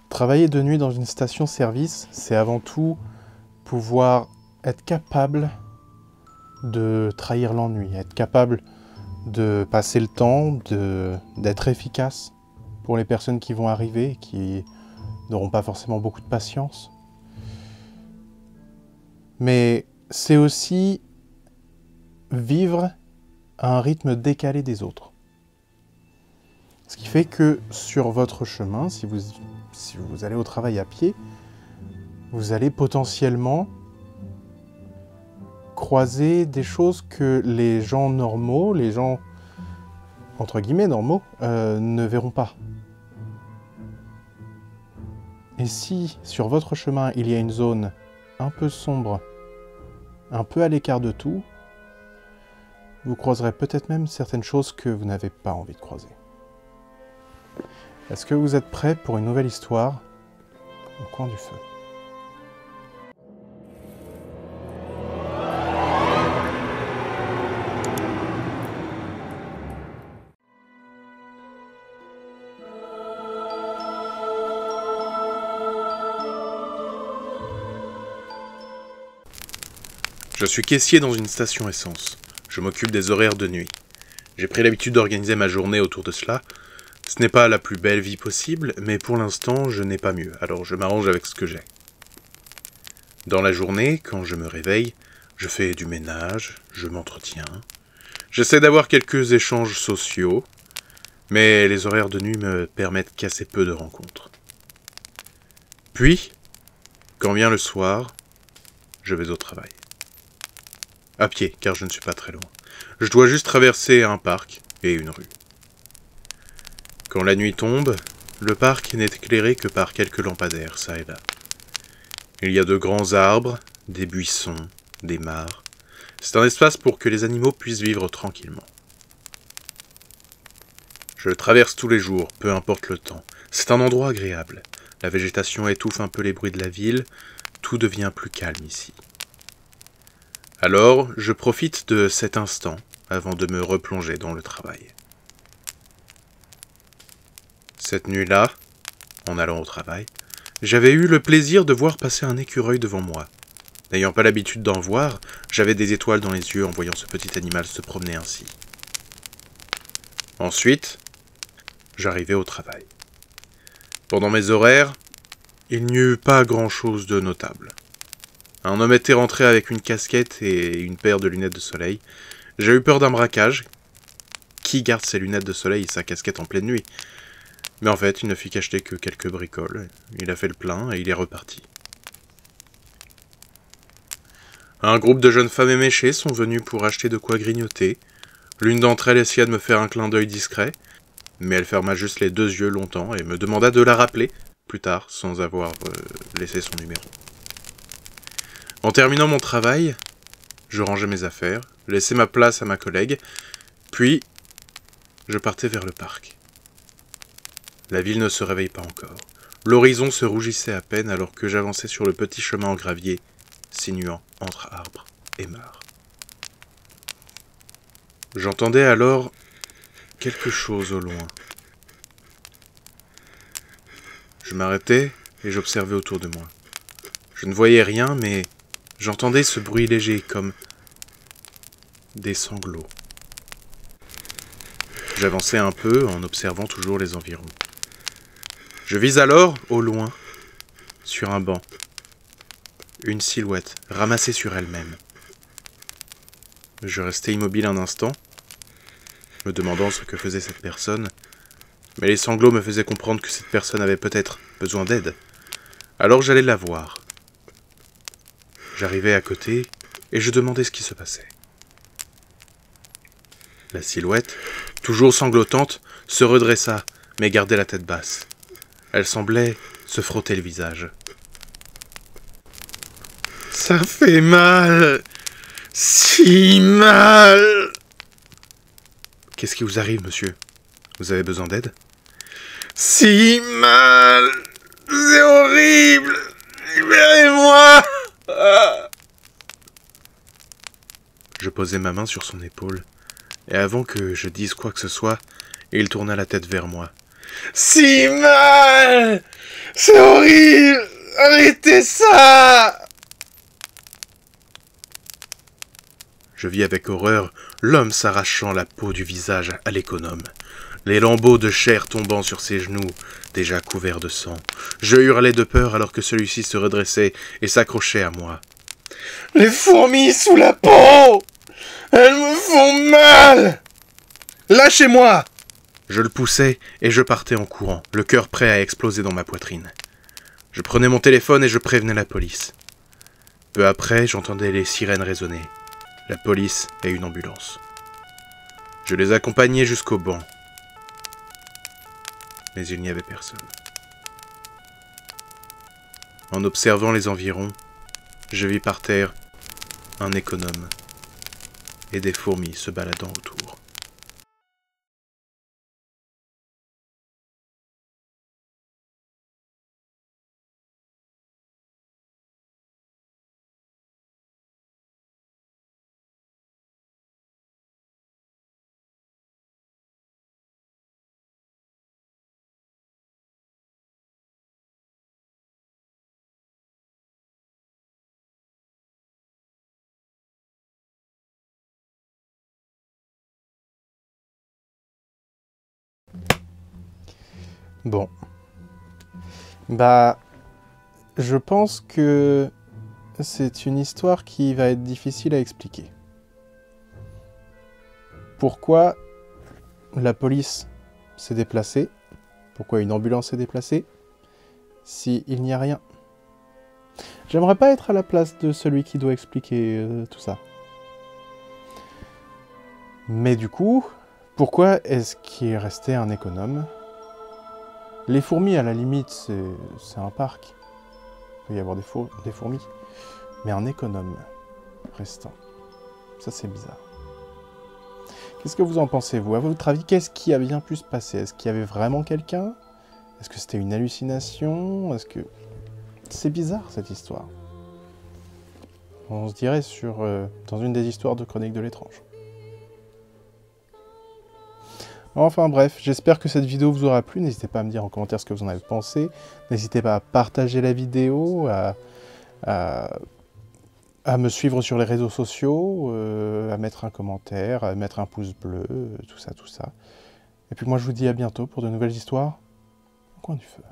Travailler de nuit dans une station-service, c'est avant tout pouvoir être capable de trahir l'ennui, être capable de passer le temps, d'être efficace pour les personnes qui vont arriver, qui n'auront pas forcément beaucoup de patience. Mais c'est aussi vivre à un rythme décalé des autres. Ce qui fait que sur votre chemin, si vous allez au travail à pied, vous allez potentiellement croiser des choses que les gens normaux, les gens entre guillemets normaux, ne verront pas. Et si sur votre chemin il y a une zone un peu sombre, un peu à l'écart de tout, vous croiserez peut-être même certaines choses que vous n'avez pas envie de croiser. Est-ce que vous êtes prêts pour une nouvelle histoire au coin du feu ? Je suis caissier dans une station essence. Je m'occupe des horaires de nuit. J'ai pris l'habitude d'organiser ma journée autour de cela. Ce n'est pas la plus belle vie possible, mais pour l'instant, je n'ai pas mieux, alors je m'arrange avec ce que j'ai. Dans la journée, quand je me réveille, je fais du ménage, je m'entretiens. J'essaie d'avoir quelques échanges sociaux, mais les horaires de nuit me permettent qu'assez peu de rencontres. Puis, quand vient le soir, je vais au travail. À pied, car je ne suis pas très loin. Je dois juste traverser un parc et une rue. Quand la nuit tombe, le parc n'est éclairé que par quelques lampadaires, ça et là. Il y a de grands arbres, des buissons, des mares. C'est un espace pour que les animaux puissent vivre tranquillement. Je le traverse tous les jours, peu importe le temps. C'est un endroit agréable. La végétation étouffe un peu les bruits de la ville. Tout devient plus calme ici. Alors, je profite de cet instant avant de me replonger dans le travail. Cette nuit-là, en allant au travail, j'avais eu le plaisir de voir passer un écureuil devant moi. N'ayant pas l'habitude d'en voir, j'avais des étoiles dans les yeux en voyant ce petit animal se promener ainsi. Ensuite, j'arrivais au travail. Pendant mes horaires, il n'y eut pas grand-chose de notable. Un homme était rentré avec une casquette et une paire de lunettes de soleil. J'ai eu peur d'un braquage. Qui garde ses lunettes de soleil et sa casquette en pleine nuit ? Mais en fait, il ne fit qu'acheter que quelques bricoles. Il a fait le plein et il est reparti. Un groupe de jeunes femmes éméchées sont venues pour acheter de quoi grignoter. L'une d'entre elles essaya de me faire un clin d'œil discret, mais elle ferma juste les deux yeux longtemps et me demanda de la rappeler plus tard, sans avoir laissé son numéro. En terminant mon travail, je rangeais mes affaires, laissais ma place à ma collègue, puis je partais vers le parc. La ville ne se réveille pas encore. L'horizon se rougissait à peine alors que j'avançais sur le petit chemin en gravier, sinuant entre arbres et mares. J'entendais alors quelque chose au loin. Je m'arrêtais et j'observais autour de moi. Je ne voyais rien, mais j'entendais ce bruit léger comme des sanglots. J'avançais un peu en observant toujours les environs. Je vis alors, au loin, sur un banc, une silhouette ramassée sur elle-même. Je restais immobile un instant, me demandant ce que faisait cette personne, mais les sanglots me faisaient comprendre que cette personne avait peut-être besoin d'aide. Alors j'allais la voir. J'arrivais à côté et je demandais ce qui se passait. La silhouette, toujours sanglotante, se redressa, mais gardait la tête basse. Elle semblait se frotter le visage. « Ça fait mal, si mal !»« Qu'est-ce qui vous arrive, monsieur ? Vous avez besoin d'aide ?»« Si mal, c'est horrible, libérez-moi !» Je posai ma main sur son épaule, et avant que je dise quoi que ce soit, il tourna la tête vers moi. « Si mal ! C'est horrible! Arrêtez ça! Je vis avec horreur l'homme s'arrachant la peau du visage à l'économe, les lambeaux de chair tombant sur ses genoux, déjà couverts de sang. Je hurlais de peur alors que celui-ci se redressait et s'accrochait à moi. « Les fourmis sous la peau! Elles me font mal! Lâchez-moi !» Je le poussais et je partais en courant, le cœur prêt à exploser dans ma poitrine. Je prenais mon téléphone et je prévenais la police. Peu après, j'entendais les sirènes résonner. La police et une ambulance. Je les accompagnais jusqu'au banc. Mais il n'y avait personne. En observant les environs, je vis par terre un économe et des fourmis se baladant autour. Bon. Bah, je pense que c'est une histoire qui va être difficile à expliquer. Pourquoi la police s'est déplacée? Pourquoi une ambulance s'est déplacée? S'il n'y a rien. J'aimerais pas être à la place de celui qui doit expliquer tout ça. Mais du coup, pourquoi est-ce qu'il est resté un économe? Les fourmis, à la limite, c'est un parc. Il peut y avoir des fourmis. Mais un économe restant, ça c'est bizarre. Qu'est-ce que vous en pensez, vous? À votre avis, qu'est-ce qui a bien pu se passer? Est-ce qu'il y avait vraiment quelqu'un? Est-ce que c'était une hallucination? Est-ce que... C'est bizarre, cette histoire. On se dirait dans une des histoires de Chroniques de l'étrange. Enfin bref, j'espère que cette vidéo vous aura plu. N'hésitez pas à me dire en commentaire ce que vous en avez pensé. N'hésitez pas à partager la vidéo, à me suivre sur les réseaux sociaux, à mettre un commentaire, à mettre un pouce bleu, tout ça, tout ça. Et puis moi je vous dis à bientôt pour de nouvelles histoires au coin du feu.